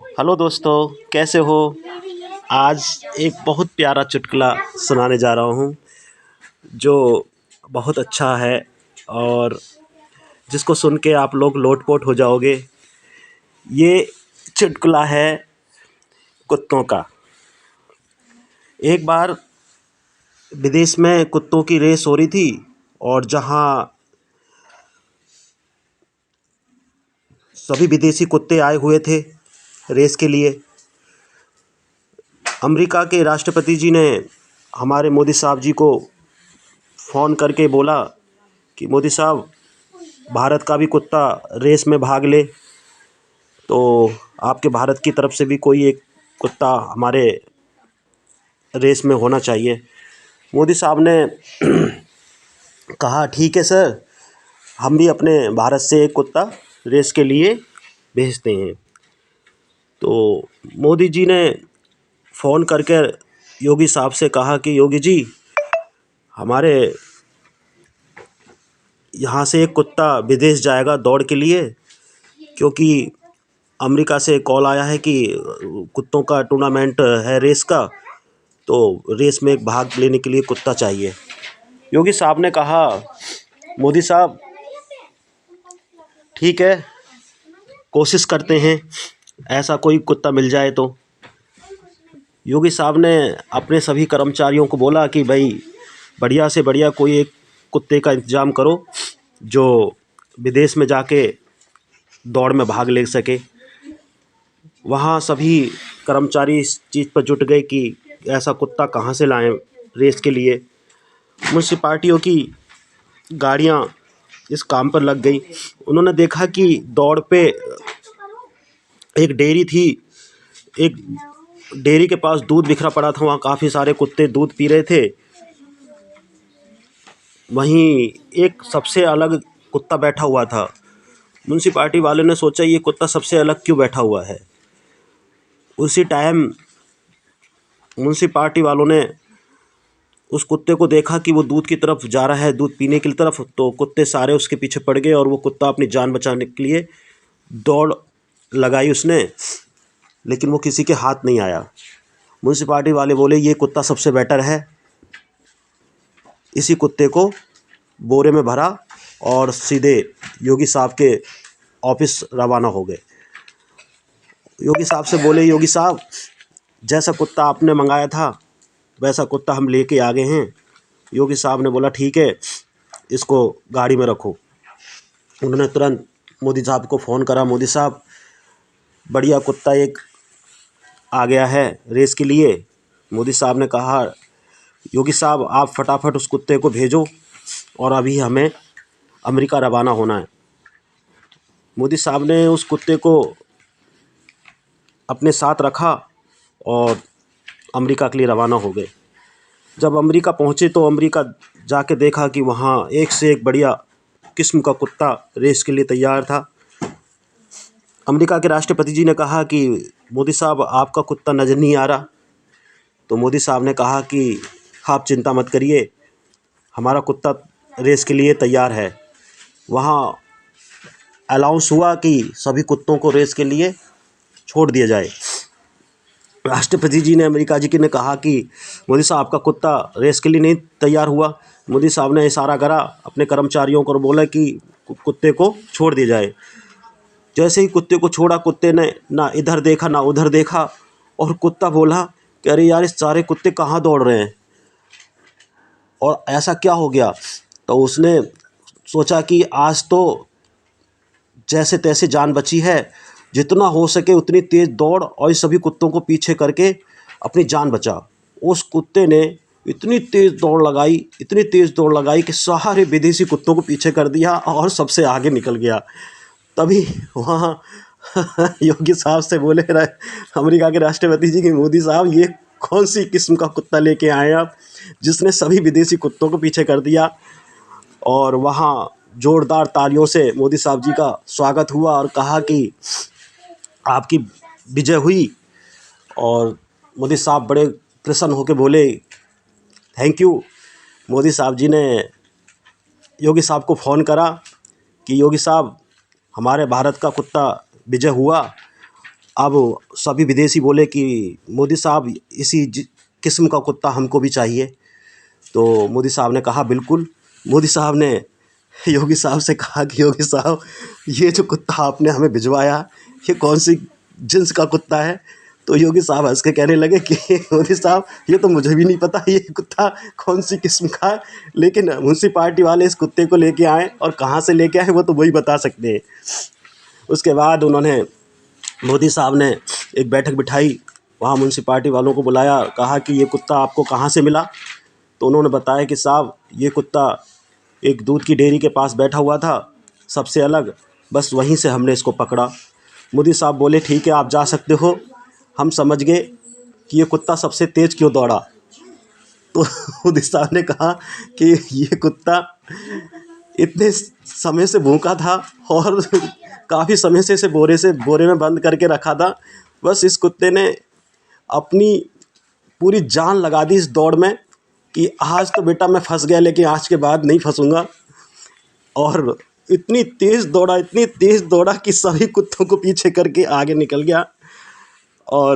Hello दोस्तों, कैसे हो। आज एक बहुत प्यारा चुटकुला सुनाने जा रहा हूँ जो बहुत अच्छा है और जिसको सुन के आप लोग लोटपोट हो जाओगे। ये चुटकुला है कुत्तों का। एक बार विदेश में कुत्तों की रेस हो रही थी और जहाँ सभी विदेशी कुत्ते आए हुए थे रेस के लिए। अमेरिका के राष्ट्रपति जी ने हमारे मोदी साहब जी को फ़ोन करके बोला कि मोदी साहब, भारत का भी कुत्ता रेस में भाग ले, तो आपके भारत की तरफ से भी कोई एक कुत्ता हमारे रेस में होना चाहिए। मोदी साहब ने कहा ठीक है सर, हम भी अपने भारत से एक कुत्ता रेस के लिए भेजते हैं। तो मोदी जी ने फ़ोन करके योगी साहब से कहा कि योगी जी, हमारे यहाँ से एक कुत्ता विदेश जाएगा दौड़ के लिए, क्योंकि अमेरिका से कॉल आया है कि कुत्तों का टूर्नामेंट है रेस का, तो रेस में एक भाग लेने के लिए कुत्ता चाहिए। योगी साहब ने कहा मोदी साहब, ठीक है, कोशिश करते हैं, ऐसा कोई कुत्ता मिल जाए तो। योगी साहब ने अपने सभी कर्मचारियों को बोला कि भाई बढ़िया से बढ़िया कोई एक कुत्ते का इंतज़ाम करो जो विदेश में जाके दौड़ में भाग ले सके। वहाँ सभी कर्मचारी इस चीज़ पर जुट गए कि ऐसा कुत्ता कहाँ से लाएं रेस के लिए। म्यूनसिपाल्टियों की गाड़ियाँ इस काम पर लग गई। उन्होंने देखा कि दौड़ पे एक डेयरी थी, एक डेयरी के पास दूध बिखरा पड़ा था, वहाँ काफ़ी सारे कुत्ते दूध पी रहे थे। वहीं एक सबसे अलग कुत्ता बैठा हुआ था। म्यूनसिपाल्टी वाले ने सोचा ये कुत्ता सबसे अलग क्यों बैठा हुआ है। उसी टाइम म्यूनसिपाल्टी वालों ने उस कुत्ते को देखा कि वो दूध की तरफ जा रहा है, दूध पीने की तरफ, तो कुत्ते सारे उसके पीछे पड़ गए और वो कुत्ता अपनी जान बचाने के लिए दौड़ लगाई उसने, लेकिन वो किसी के हाथ नहीं आया। म्यूनसिपाल्टी वाले बोले ये कुत्ता सबसे बेटर है। इसी कुत्ते को बोरे में भरा और सीधे योगी साहब के ऑफिस रवाना हो गए। योगी साहब से बोले योगी साहब, जैसा कुत्ता आपने मंगाया था वैसा कुत्ता हम लेके आ गए हैं। योगी साहब ने बोला ठीक है, इसको गाड़ी में रखो। उन्होंने तुरंत मोदी साहब को फ़ोन करा, मोदी साहब बढ़िया कुत्ता एक आ गया है रेस के लिए। मोदी साहब ने कहा योगी साहब आप फटाफट उस कुत्ते को भेजो और अभी हमें अमेरिका रवाना होना है। मोदी साहब ने उस कुत्ते को अपने साथ रखा और अमेरिका के लिए रवाना हो गए। जब अमेरिका पहुँचे तो अमेरिका जाके देखा कि वहाँ एक से एक बढ़िया किस्म का कुत्ता रेस के लिए तैयार था। अमेरिका के राष्ट्रपति जी ने कहा कि मोदी साहब आपका कुत्ता नज़र नहीं आ रहा। तो मोदी साहब ने कहा कि आप चिंता मत करिए, हमारा कुत्ता रेस के लिए तैयार है। वहाँ अनाउंस हुआ कि सभी कुत्तों को रेस के लिए छोड़ दिया जाए। राष्ट्रपति जी ने अमेरिका जी के ने कहा कि मोदी साहब आपका कुत्ता रेस के लिए नहीं तैयार हुआ। मोदी साहब ने इशारा करा अपने कर्मचारियों को और बोला कि कुत्ते को छोड़ दिया जाए। जैसे ही कुत्ते को छोड़ा, कुत्ते ने ना इधर देखा ना उधर देखा और कुत्ता बोला कि अरे यार, इस सारे कुत्ते कहाँ दौड़ रहे हैं और ऐसा क्या हो गया। तो उसने सोचा कि आज तो जैसे तैसे जान बची है, जितना हो सके उतनी तेज़ दौड़ और इस सभी कुत्तों को पीछे करके अपनी जान बचा। उस कुत्ते ने इतनी तेज़ दौड़ लगाई, इतनी तेज़ दौड़ लगाई कि सारे विदेशी कुत्तों को पीछे कर दिया और सबसे आगे निकल गया। तभी वहाँ योगी साहब से बोले अमेरिका के राष्ट्रपति जी कि मोदी साहब ये कौन सी किस्म का कुत्ता लेके आए आप जिसने सभी विदेशी कुत्तों को पीछे कर दिया। और वहाँ ज़ोरदार तालियों से मोदी साहब जी का स्वागत हुआ और कहा कि आपकी विजय हुई। और मोदी साहब बड़े प्रसन्न होकर बोले थैंक यू। मोदी साहब जी ने योगी साहब को फ़ोन करा कि योगी साहब, हमारे भारत का कुत्ता विजय हुआ अब सभी विदेशी बोले कि मोदी साहब इसी किस्म का कुत्ता हमको भी चाहिए। तो मोदी साहब ने कहा बिल्कुल। मोदी साहब ने योगी साहब से कहा कि योगी साहब, ये जो कुत्ता आपने हमें भिजवाया, ये कौन सी जिन्स का कुत्ता है? तो योगी साहब हंस के कहने लगे कि मोदी साहब, ये तो मुझे भी नहीं पता ये कुत्ता कौन सी किस्म का है, लेकिन म्यूनसिपाल्टी वाले इस कुत्ते को लेके आए और कहाँ से लेके आए वो तो वही बता सकते हैं। उसके बाद उन्होंने, मोदी साहब ने एक बैठक बिठाई, वहाँ म्यूनसिपाल्टी वालों को बुलाया, कहा कि ये कुत्ता आपको कहाँ से मिला? तो उन्होंने बताया कि साहब, ये कुत्ता एक दूध की डेयरी के पास बैठा हुआ था, सबसे अलग, बस वहीं से हमने इसको पकड़ा। मोदी साहब बोले ठीक है, आप जा सकते हो। हम समझ गए कि ये कुत्ता सबसे तेज़ क्यों दौड़ा। तो मोदी साहब ने कहा कि ये कुत्ता इतने समय से भूखा था और काफ़ी समय से इसे बोरे में बंद करके रखा था। बस इस कुत्ते ने अपनी पूरी जान लगा दी इस दौड़ में कि आज तो बेटा मैं फंस गया, लेकिन आज के बाद नहीं फंसूंगा। और इतनी तेज़ दौड़ा कि सभी कुत्तों को पीछे करके आगे निकल गया। और